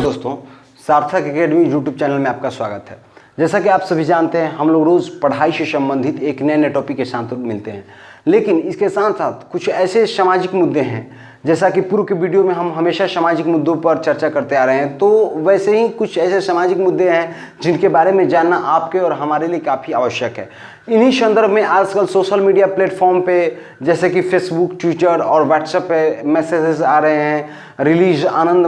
दोस्तों, सार्थक academy YouTube channel में आपका स्वागत है। जैसा कि आप सभी जानते हैं, हम लोग रोज़ पढ़ाई से संबंधित एक नए नए टॉपिक के साथ मिलते हैं, लेकिन इसके साथ साथ कुछ ऐसे सामाजिक मुद्दे हैं, जैसा कि पूर्व के वीडियो में हम हमेशा सामाजिक मुद्दों पर चर्चा करते आ रहे हैं, तो वैसे ही कुछ ऐसे सामाजिक मुद्दे हैं जिनके बारे में जानना आपके और हमारे लिए काफ़ी आवश्यक है। इन्हीं संदर्भ में आजकल सोशल मीडिया प्लेटफॉर्म पे जैसे कि फेसबुक, ट्विटर और व्हाट्सएप पे मैसेजेस आ रहे हैं, रिलीज आनंद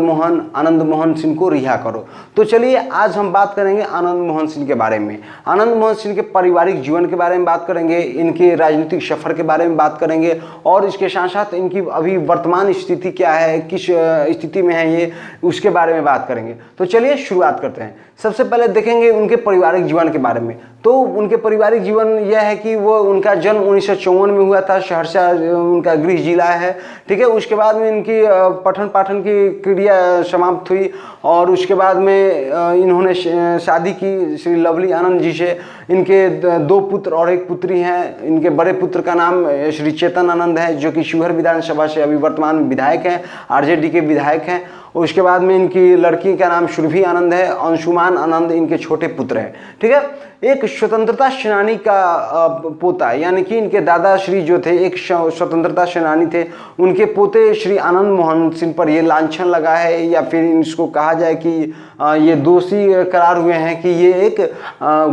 मोहन सिंह को रिहा करो। तो चलिए आज हम बात करेंगे आनंद मोहन सिंह के बारे में। आनंद मोहन सिंह के पारिवारिक जीवन के बारे में बात करेंगे, इनके राजनीतिक सफर के बारे में बात करेंगे और इसके साथ साथ इनकी अभी वर्तमान स्थिति क्या है, किस स्थिति में है ये, उसके बारे में बात करेंगे। तो चलिए शुरुआत करते हैं। सबसे पहले देखेंगे उनके पारिवारिक जीवन के बारे में। तो उनके पारिवारिक जीवन यह है कि वो उनका जन्म 1954 में हुआ था, सहरसा उनका गृह जिला है, ठीक है। उसके बाद में इनकी पठन पाठन की क्रिया समाप्त हुई और उसके बाद में इन्होंने शादी की श्री लवली आनंद जी से। इनके दो पुत्र और एक पुत्री हैं। इनके बड़े पुत्र का नाम श्री चेतन आनंद है, जो कि शिवहर विधानसभा से अभी वर्तमान में विधायक हैं, आरजेडी के विधायक हैं। उसके बाद में इनकी लड़की का नाम सुरभि आनंद है, अंशुमान आनंद इनके छोटे पुत्र हैं, ठीक है। एक स्वतंत्रता सेनानी का पोता, यानी कि इनके दादाश्री जो थे एक स्वतंत्रता सेनानी थे, उनके पोते श्री आनंद मोहन सिंह पर ये लांछन लगा है, या फिर इसको कहा जाए कि ये दोषी करार हुए हैं कि ये एक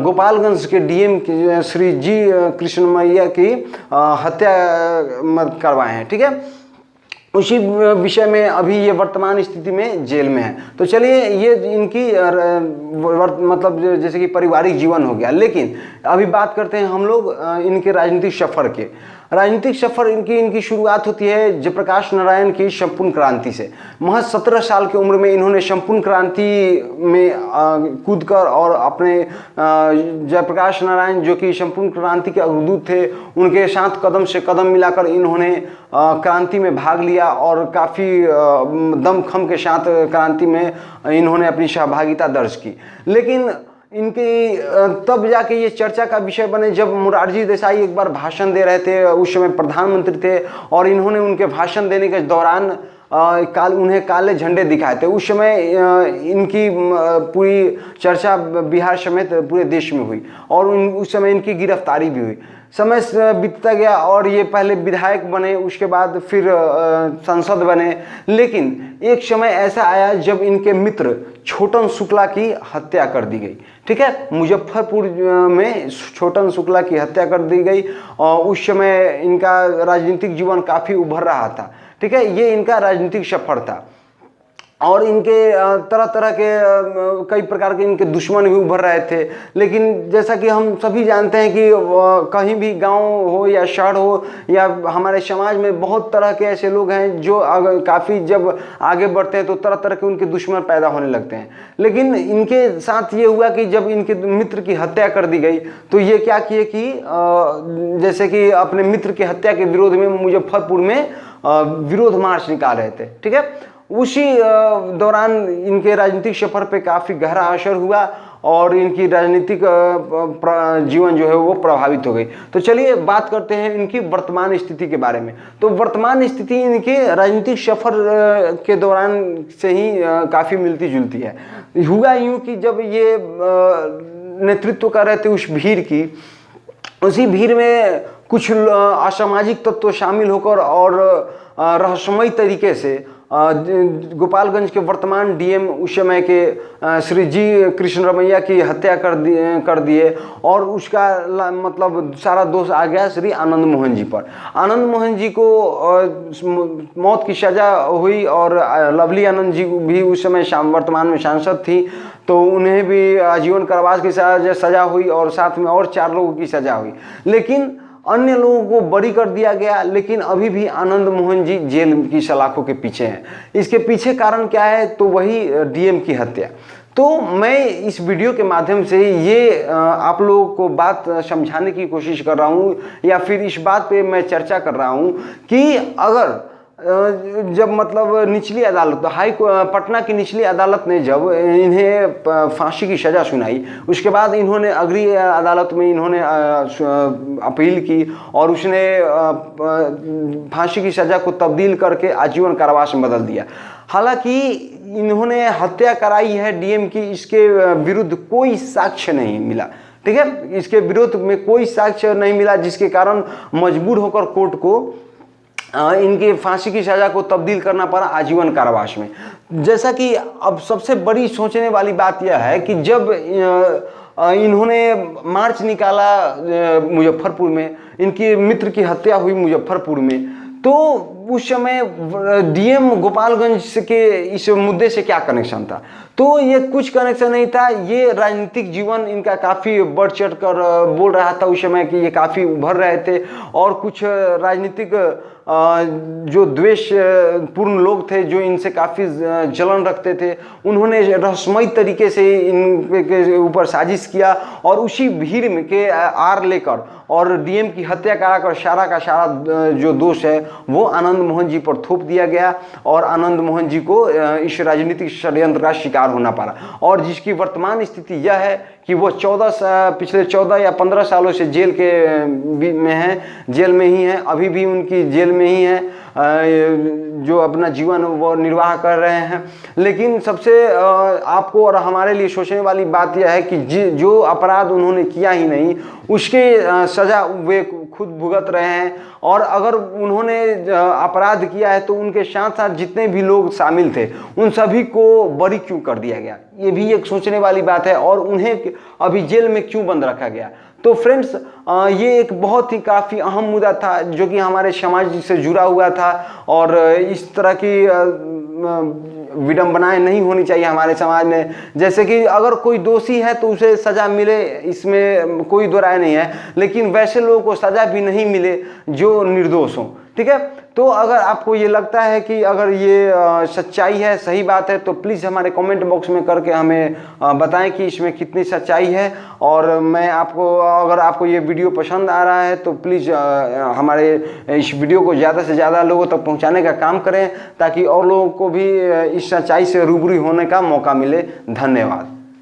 गोपालगंज के डीएम श्री जी कृष्णमैया की हत्या करवाए हैं, ठीक है। उसी विषय में अभी ये वर्तमान स्थिति में जेल में है। तो चलिए ये इनकी मतलब जैसे कि पारिवारिक जीवन हो गया, लेकिन अभी बात करते हैं हम लोग इनके राजनीतिक सफर के। राजनीतिक सफर इनकी शुरुआत होती है जयप्रकाश नारायण की संपूर्ण क्रांति से। महज 17 साल की उम्र में इन्होंने संपूर्ण क्रांति में कूदकर और अपने जयप्रकाश नारायण जो कि संपूर्ण क्रांति के अग्रदूत थे, उनके साथ कदम से कदम मिलाकर इन्होंने क्रांति में भाग लिया और काफ़ी दमखम के साथ क्रांति में इन्होंने अपनी सहभागिता दर्ज की। लेकिन इनकी तब जाके ये चर्चा का विषय बने जब मोरारजी देसाई एक बार भाषण दे रहे थे, उस समय प्रधानमंत्री थे, और इन्होंने उनके भाषण देने के दौरान उन्हें काले झंडे दिखाए थे। उस समय इनकी पूरी चर्चा बिहार समेत पूरे देश में हुई और उस समय इनकी गिरफ्तारी भी हुई। समय बीतता गया और ये पहले विधायक बने, उसके बाद फिर सांसद बने। लेकिन एक समय ऐसा आया जब इनके मित्र छोटन शुक्ला की हत्या कर दी गई, ठीक है। मुजफ्फरपुर में छोटन शुक्ला की हत्या कर दी गई और उस समय इनका राजनीतिक जीवन काफ़ी उभर रहा था, ठीक है। ये इनका राजनीतिक सफर था और इनके तरह तरह के कई प्रकार के इनके दुश्मन भी उभर रहे थे। लेकिन जैसा कि हम सभी जानते हैं कि कहीं भी गांव हो या शहर हो या हमारे समाज में बहुत तरह के ऐसे लोग हैं जो काफ़ी जब आगे बढ़ते हैं तो तरह तरह के उनके दुश्मन पैदा होने लगते हैं। लेकिन इनके साथ ये हुआ कि जब इनके मित्र की हत्या कर दी गई तो ये क्या किए कि जैसे कि अपने मित्र की हत्या के विरोध में मुजफ्फरपुर में विरोध मार्च निकाल रहे थे, ठीक है। उसी दौरान इनके राजनीतिक सफर पे काफ़ी गहरा असर हुआ और इनकी राजनीतिक जीवन जो है वो प्रभावित हो गई। तो चलिए बात करते हैं इनकी वर्तमान स्थिति के बारे में। तो वर्तमान स्थिति इनके राजनीतिक सफर के दौरान से ही काफ़ी मिलती जुलती है। हुआ यूँ कि जब ये नेतृत्व कर रहे थे उस भीड़ की, उसी भीड़ में कुछ असामाजिक तत्व शामिल होकर और रहस्यमयी तरीके से गोपालगंज के वर्तमान डीएम उस समय के श्री जी कृष्णमैया की हत्या कर दिए और उसका मतलब सारा दोष आ गया श्री आनंद मोहन जी पर। आनंद मोहन जी को मौत की सज़ा हुई और लवली आनंद जी भी उस समय वर्तमान में सांसद थी, तो उन्हें भी आजीवन कारावास की सज़ा हुई और साथ में और 4 लोगों की सज़ा हुई। लेकिन अन्य लोगों को बरी कर दिया गया, लेकिन अभी भी आनंद मोहन जी जेल की सलाखों के पीछे हैं। इसके पीछे कारण क्या है? तो वही डीएम की हत्या। तो मैं इस वीडियो के माध्यम से ये आप लोगों को बात समझाने की कोशिश कर रहा हूँ, या फिर इस बात पे मैं चर्चा कर रहा हूँ कि अगर जब मतलब निचली अदालत पटना की निचली अदालत ने जब इन्हें फांसी की सज़ा सुनाई, उसके बाद इन्होंने अग्रिम अदालत में इन्होंने अपील की और उसने फांसी की सज़ा को तब्दील करके आजीवन कारावास में बदल दिया। हालांकि इन्होंने हत्या कराई है डीएम की, इसके विरुद्ध कोई साक्ष्य नहीं मिला। ठीक है, इसके विरोध में कोई साक्ष्य नहीं मिला, जिसके कारण मजबूर होकर कोर्ट को इनके फांसी की सजा को तब्दील करना पड़ा आजीवन कारावास में। जैसा कि अब सबसे बड़ी सोचने वाली बात यह है कि जब इन्होंने मार्च निकाला मुजफ्फरपुर में, इनके मित्र की हत्या हुई मुजफ्फरपुर में, तो उस समय डीएम गोपालगंज के इस मुद्दे से क्या कनेक्शन था? तो ये कुछ कनेक्शन नहीं था। ये राजनीतिक जीवन इनका काफ़ी बढ़ चढ़ कर बोल रहा था उस समय कि ये काफ़ी उभर रहे थे, और कुछ राजनीतिक जो द्वेष पूर्ण लोग थे, जो इनसे काफ़ी जलन रखते थे, उन्होंने रहस्यमयी तरीके से इनके ऊपर साजिश किया, और उसी भीड़ में के आर लेकर और डीएम की हत्या कराकर सारा का सारा जो दोष है वो आनंद मोहन जी पर थोप दिया गया, और आनंद मोहन जी को इस राजनीतिक षड्यंत्र का शिकार होना पड़ा। और जिसकी वर्तमान स्थिति यह है कि वो पिछले 14 या 15 सालों से जेल में हैं, जेल में ही हैं, अभी भी उनकी जेल में ही हैं, जो अपना जीवन वो निर्वाह कर रहे हैं। लेकिन सबसे आपको और हमारे लिए सोचने वाली बात यह है कि जो अपराध उन्होंने किया ही नहीं, उसके सज़ा वे खुद भुगत रहे हैं, और अगर उन्होंने अपराध किया है तो उनके साथ साथ जितने भी लोग शामिल थे उन सभी को बरी क्यों कर दिया गया, ये भी एक सोचने वाली बात है, और उन्हें अभी जेल में क्यों बंद रखा गया। तो फ्रेंड्स, ये एक बहुत ही काफ़ी अहम मुद्दा था जो कि हमारे समाज से जुड़ा हुआ था, और इस तरह की विडंबनाएं नहीं होनी चाहिए हमारे समाज में। जैसे कि अगर कोई दोषी है तो उसे सज़ा मिले, इसमें कोई दो राय नहीं है, लेकिन वैसे लोगों को सज़ा भी नहीं मिले जो निर्दोष हों। ठीक है, तो अगर आपको ये लगता है कि अगर ये सच्चाई है, सही बात है, तो प्लीज़ हमारे कमेंट बॉक्स में करके हमें बताएं कि इसमें कितनी सच्चाई है। और मैं आपको, अगर आपको ये वीडियो पसंद आ रहा है तो प्लीज़ हमारे इस वीडियो को ज़्यादा से ज़्यादा लोगों तक पहुंचाने का काम करें, ताकि और लोगों को भी इस सच्चाई से रूबरू होने का मौका मिले। धन्यवाद।